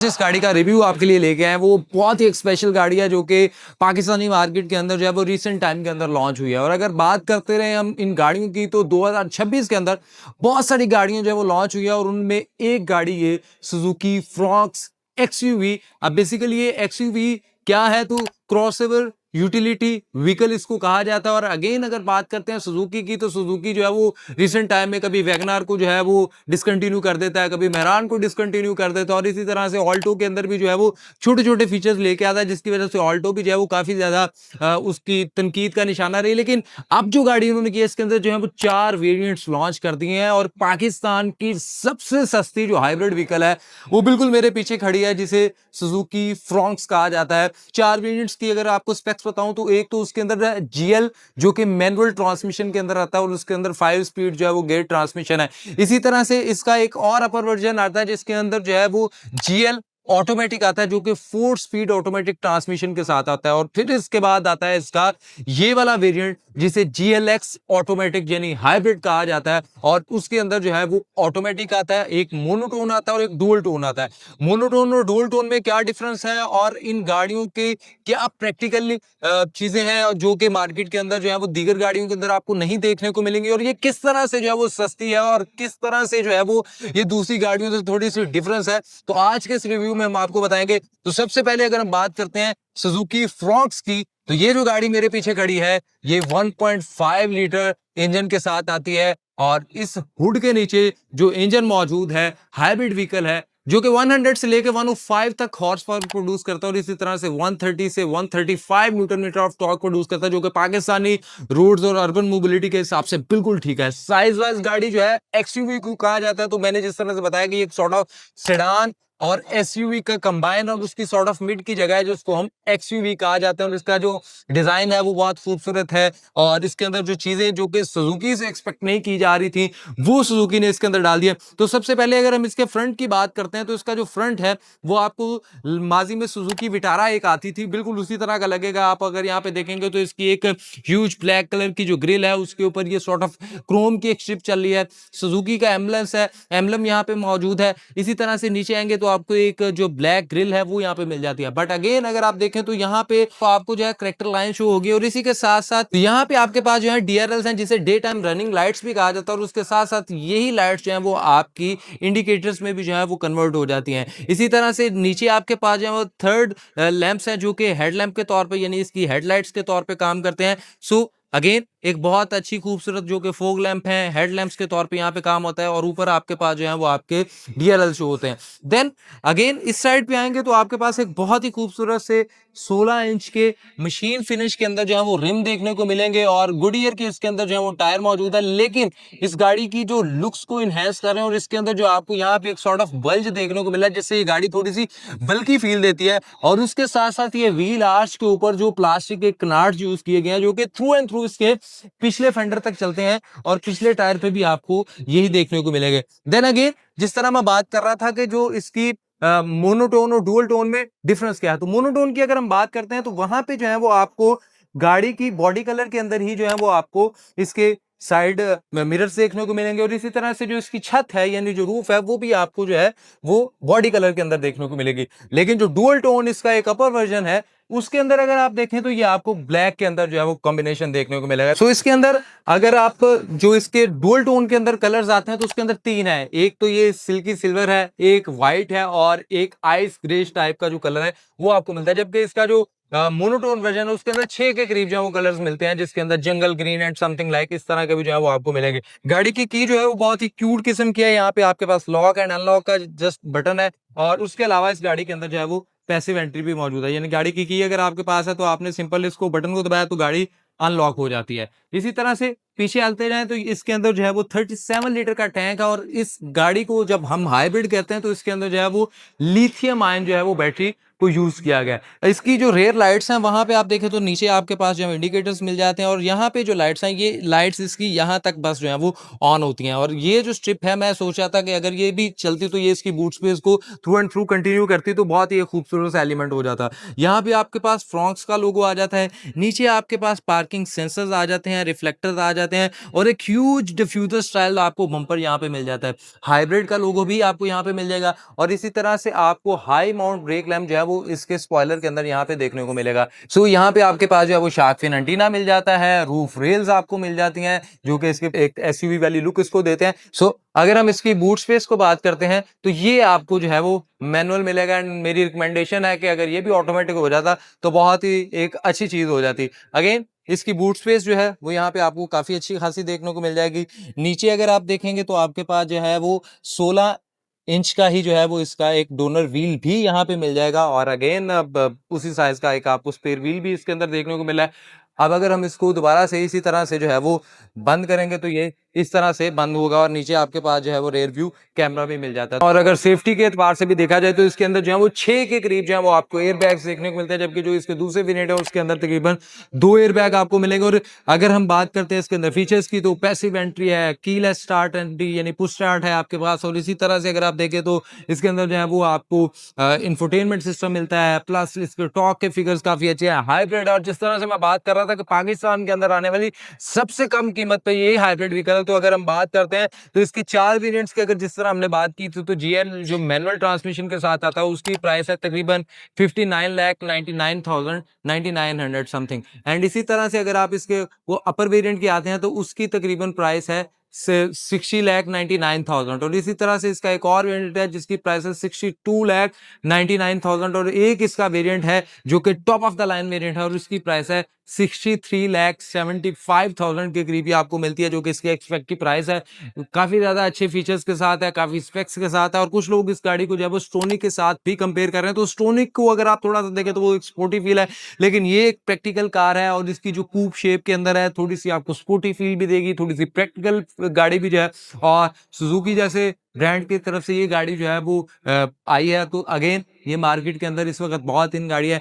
जिस गाड़ी का रिव्यू आपके लिए लेके आए हैं वो बहुत ही एक स्पेशल गाड़ी है जो कि पाकिस्तानी मार्केट के अंदर जो है वो रिसेंट टाइम के अंदर लॉन्च हुई है। और अगर बात करते रहे हम इन गाड़ियों की तो 2026 के अंदर बहुत सारी गाड़ियां जो है वो लॉन्च हुई है और उनमें एक गाड़ी ये सुजुकी फ्रॉक्स एक्सयूवी। अब बेसिकली ये एक्सयूवी क्या है तो क्रॉसओवर यूटिलिटी व्हीकल इसको कहा जाता है। और अगेन अगर बात करते हैं सुजुकी की तो सुजुकी जो है वो रिसेंट टाइम में कभी वैगनार को जो है वो डिसकंटिन्यू कर देता है, कभी मेहरान को डिसकंटिन्यू कर देता है और इसी तरह से ऑल्टो के अंदर भी जो है वो छोटे छोटे फीचर्स लेके आता है जिसकी वजह से ऑल्टो भी जो है वो काफी ज्यादा उसकी तनकीद का निशाना रही। लेकिन अब जो गाड़ी उन्होंने की है इसके अंदर जो है वो 4 वेरिएंट्स लॉन्च कर दिए हैं और पाकिस्तान की सबसे सस्ती जो हाइब्रिड व्हीकल है वो बिल्कुल मेरे पीछे खड़ी है जिसे सुजुकी फ्रॉन्क्स कहा जाता है। 4 वेरिएंट्स की अगर आपको स्पेक्स बताऊं तो एक तो उसके अंदर जीएल जो कि मैनुअल ट्रांसमिशन के अंदर आता है और उसके अंदर 5 स्पीड जो है वो गेयर ट्रांसमिशन है। इसी तरह से इसका एक और अपर वर्जन आता है जिसके अंदर जो है वो जीएल ऑटोमेटिक आता है जो कि 4 स्पीड ऑटोमेटिक ट्रांसमिशन के साथ आता है। और फिर इसके बाद आता है इसका ये वाला वेरिएंट जिसे जीएलएक्स ऑटोमेटिक यानी हाइब्रिड कहा जाता है और उसके अंदर जो है वो ऑटोमेटिक आता है, एक मोनोटोन आता है और एक डुअल टोन आता है। मोनोटोन और डुअल टोन में क्या डिफरेंस है और इन गाड़ियों के क्या प्रैक्टिकली चीजें हैं जो कि मार्केट के अंदर जो है वो दीगर गाड़ियों के अंदर आपको नहीं देखने को मिलेंगी और ये किस तरह से जो है वो सस्ती है और किस तरह से जो है वो ये दूसरी गाड़ियों से थोड़ी सी डिफरेंस है, तो आज के इस रिव्यू में हम आपको बताएंगे। तो सबसे पहले अगर हम बात करते हैं सुजुकी फ्रॉक्स की तो ये जो गाड़ी मेरे पीछे खड़ी है ये 1.5 लीटर इंजन के साथ आती है और इस हुड के नीचे जो इंजन मौजूद है हाइब्रिड व्हीकल है जो कि 100 से लेकर 105 तक हॉर्स पावर प्रोड्यूस करता है और इसी तरह से 130 से 135 newton metre of torque produce करता है जो कि पाकिस्तानी रोड्स और अर्बन मोबिलिटी के हिसाब से बिल्कुल ठीक है। साइज वाइज गाड़ी जो है एक्सयूवी को कहा जाता है, तो मैंने जिस तरह से बताया कि एक सॉर्ट ऑफ सेडान और एसयूवी का कंबाइन और उसकी सॉर्ट ऑफ मिड की जगह है जिसको हम एक्सयूवी कहा जाता है और इसका जो डिजाइन है वो बहुत खूबसूरत है और इसके अंदर जो चीजें जो कि सुजुकी से एक्सपेक्ट नहीं की जा रही थी वो सुजुकी ने इसके अंदर डाल दिया। तो सबसे पहले अगर हम इसके फ्रंट की बात करते हैं तो इसका जो फ्रंट है वो आपको माजी में सुजुकी विटारा एक आती थी बिल्कुल उसी तरह का लगेगा। आप अगर यहाँ पे देखेंगे तो इसकी एक ह्यूज ब्लैक कलर की जो ग्रिल है उसके ऊपर ये सॉर्ट ऑफ क्रोम की एक स्ट्रिप चल रही है, सुजुकी का एम्बलम्स है, एम्बलम यहाँ पे मौजूद है। इसी तरह से नीचे आएंगे तो आपको एक जो ब्लैक ग्रिल है वो यहाँ पे मिल जाती है। बट अगेन अगर आप देखें तो यहाँ पे तो आपको जो है करेक्टर लाइन शो होगी और इसी के साथ साथ यहाँ पे आपके पास जो है डीआरएल्स हैं जिसे डे टाइम रनिंग लाइट्स भी कहा जाता है और उसके साथ साथ यही लाइट्स जो है वो आपकी इंडिकेटर्स में भी जो है वो कन्वर्ट हो जाती हैं। इसी तरह से नीचे आपके पास जो है वो थर्ड लैंप्स हैं जो कि हेडलैम्प के तौर पर यानी इसकी हेडलाइट्स के तौर पर काम करते हैं। सो अगेन एक बहुत अच्छी खूबसूरत जो कि फोग लैंप है हेड लैंप्स के तौर पे यहाँ पे काम होता है और ऊपर आपके पास जो है वो आपके डीएलएल शो होते हैं। देन अगेन इस साइड पे आएंगे तो आपके पास एक बहुत ही खूबसूरत से 16 इंच के मशीन फिनिश के अंदर जो है वो रिम देखने को मिलेंगे और गुडियर के इसके अंदर जो है वो टायर मौजूद है। लेकिन इस गाड़ी की जो लुक्स को इनहेंस कर रहे हैं और इसके अंदर जो आपको यहाँ पे एक सॉर्ट ऑफ बल्ज देखने को मिला है जिससे ये गाड़ी थोड़ी सी बल्कि फील देती है। और उसके साथ साथ ये व्हील आर्च के ऊपर जो प्लास्टिक के कनाट यूज किए गए हैं जो कि थ्रू एंड थ्रू इसके पिछले फेंडर तक चलते हैं और पिछले टायर पे भी आपको यही देखने को मिलेंगे। देन अगेन जिस तरह मैं बात कर रहा था कि जो इसकी मोनोटोन और डुअल टोन में डिफरेंस क्या है, तो मोनोटोन की अगर हम बात करते हैं तो वहां पे जो है वो आपको गाड़ी की बॉडी कलर के अंदर ही जो है वो आपको इसके साइड मिरर्स देखने को मिलेंगे और इसी तरह से जो इसकी छत है यानी जो रूफ है वो भी आपको जो है वो बॉडी कलर के अंदर देखने को मिलेगी। लेकिन जो डुअल टोन इसका एक अपर वर्जन है उसके अंदर अगर आप देखें तो ये आपको ब्लैक के अंदर जो है वो कॉम्बिनेशन देखने को मिलेगा। सो इसके अंदर अगर आप जो इसके डुअल टोन के अंदर कलर्स आते हैं तो उसके अंदर 3 है, एक तो ये सिल्की सिल्वर है, एक व्हाइट है और एक आइस ग्रेश टाइप का जो कलर है वो आपको मिलता है। जबकि इसका जो मोनोटोन वर्जन है उसके अंदर 6 के करीब जो है वो कलर्स मिलते हैं जिसके अंदर जंगल ग्रीन एंड समथिंग लाइक इस तरह के भी जो है वो आपको मिलेंगे। गाड़ी की जो है वो बहुत ही क्यूट किस्म की है, यहाँ पे आपके पास लॉक एंड अनलॉक का जस्ट बटन है और उसके अलावा इस गाड़ी के अंदर जो है वो पैसिव एंट्री भी मौजूद है यानी गाड़ी की अगर आपके पास है तो आपने सिंपल इसको बटन को दबाया तो गाड़ी अनलॉक हो जाती है। इसी तरह से पीछे आते जाएं तो इसके अंदर जो है वो 37 लीटर का टैंक है और इस गाड़ी को जब हम हाइब्रिड कहते हैं तो इसके अंदर जो है वो लिथियम आयन जो है वो बैटरी को यूज़ किया गया है। इसकी जो रेयर लाइट्स हैं वहाँ पे आप देखें तो नीचे आपके पास जो है इंडिकेटर्स मिल जाते हैं और यहाँ पे जो लाइट्स हैं ये लाइट्स इसकी यहाँ तक बस जो है वो ऑन होती हैं। और ये जो स्ट्रिप है मैं सोच रहा था कि अगर ये भी चलती तो ये इसकी बूट स्पेस को थ्रू एंड थ्रू कंटिन्यू करती तो बहुत ही एक खूबसूरत सा एलिमेंट हो जाता। यहाँ पे आपके पास फ्रॉक्स का लोगो आ जाता है, नीचे आपके पास पार्किंग सेंसर्स आ जाते हैं, रिफ्लेक्टर्स आ जाते हैं और एक ह्यूज डिफ्यूजर स्टाइल आपको बम्पर यहाँ पे मिल जाता है। हाइब्रिड का लोगो भी आपको यहाँ पे मिल जाएगा और इसी तरह से आपको हाई माउंट ब्रेक लैम्प जो है वो इसके स्पॉइलर के अंदर यहाँ पे देखने को मिलेगा। सो यहाँ पे आपके पास जो है वो शार्क फिन एंटीना मिल जाता है, रूफ रेल्स आपको मिल जाती हैं जो कि इसके एक एसयूवी वाली लुक इसको देते हैं। सो अगर हम इसकी बूट स्पेस को बात करते हैं तो ये आपको जो है वो मैनुअल मिलेगा एंड मेरी रिकमेंडेशन है कि अगर ये भी ऑटोमेटिक हो जाता तो बहुत ही एक अच्छी चीज हो जाती। अगेन इसकी बूट स्पेस जो है वो यहाँ पे आपको काफी अच्छी खासी देखने को मिल जाएगी। नीचे अगर आप देखेंगे तो आपके पास जो है वो 16 इंच का ही जो है वो इसका एक डोनर व्हील भी यहाँ पे मिल जाएगा और अगेन अब उसी साइज का एक आपको स्पेयर व्हील भी इसके अंदर देखने को मिला है। अब अगर हम इसको दोबारा से इसी तरह से जो है वो बंद करेंगे तो ये इस तरह से बंद होगा और नीचे आपके पास जो है वो रेयर व्यू कैमरा भी मिल जाता है। और अगर सेफ्टी के एतबार से भी देखा जाए तो इसके अंदर जो है वो 6 के करीब जो है वो आपको एयर बैग्स देखने को मिलते हैं, जबकि जो इसके दूसरे वेरिएंट है उसके अंदर तकरीबन 2 एयर बैग आपको मिलेंगे। और अगर हम बात करते हैं इसके अंदर फीचर्स की तो पैसिव एंट्री है, कीलेस स्टार्ट एंट्री यानी पुश स्टार्ट है आपके पास और इसी तरह से अगर आप देखें तो इसके अंदर जो है वो आपको इंफोटेनमेंट सिस्टम मिलता है, प्लस इसके टॉर्क के फिगर्स काफी अच्छे हैं। हाइब्रिड और जिस तरह से मैं बात कर रहा था कि पाकिस्तान के अंदर आने वाली सबसे कम कीमत पे यही हाइब्रिड व्हीकल है, तो अगर हम बात करते हैं तो इसकी 4 वेरिएंट्स की अगर जिस तरह हमने बात की थी तो जीएल जो मैनुअल ट्रांसमिशन के साथ आता है उसकी प्राइस है तकरीबन 59,99,900 समथिंग। एंड इसी तरह से अगर आप इसके वो अपर वेरिएंट की आते हैं तो उसकी तकरीबन प्राइस है 60,99,000। और इसी तरह से इसका एक और वेरिएंट है जिसकी प्राइस है 62,99,000 और एक इसका वेरिएंट है जो कि top of the line variant है और उसकी प्राइस है 63,75,000 के करीब आपको मिलती है, जो कि इसकी एक्सपेक्ट की प्राइस है। काफी ज्यादा अच्छे फीचर्स के साथ है, काफी स्पेक्स के साथ है और कुछ लोग इस गाड़ी को जब स्टोनिक के साथ भी कंपेयर कर रहे हैं तो स्टोनिक को अगर आप थोड़ा सा देखें तो वो एक स्पोर्टी फील है, लेकिन ये एक प्रैक्टिकल कार है और इसकी जो कूप शेप के अंदर है थोड़ी सी आपको स्पोर्टी फील भी देगी, थोड़ी सी प्रैक्टिकल गाड़ी भी जो है। और सुजुकी जैसे ब्रांड की तरफ से ये गाड़ी जो है वो आई है, तो अगेन ये मार्केट के अंदर इस वक्त बहुत इन गाड़ियां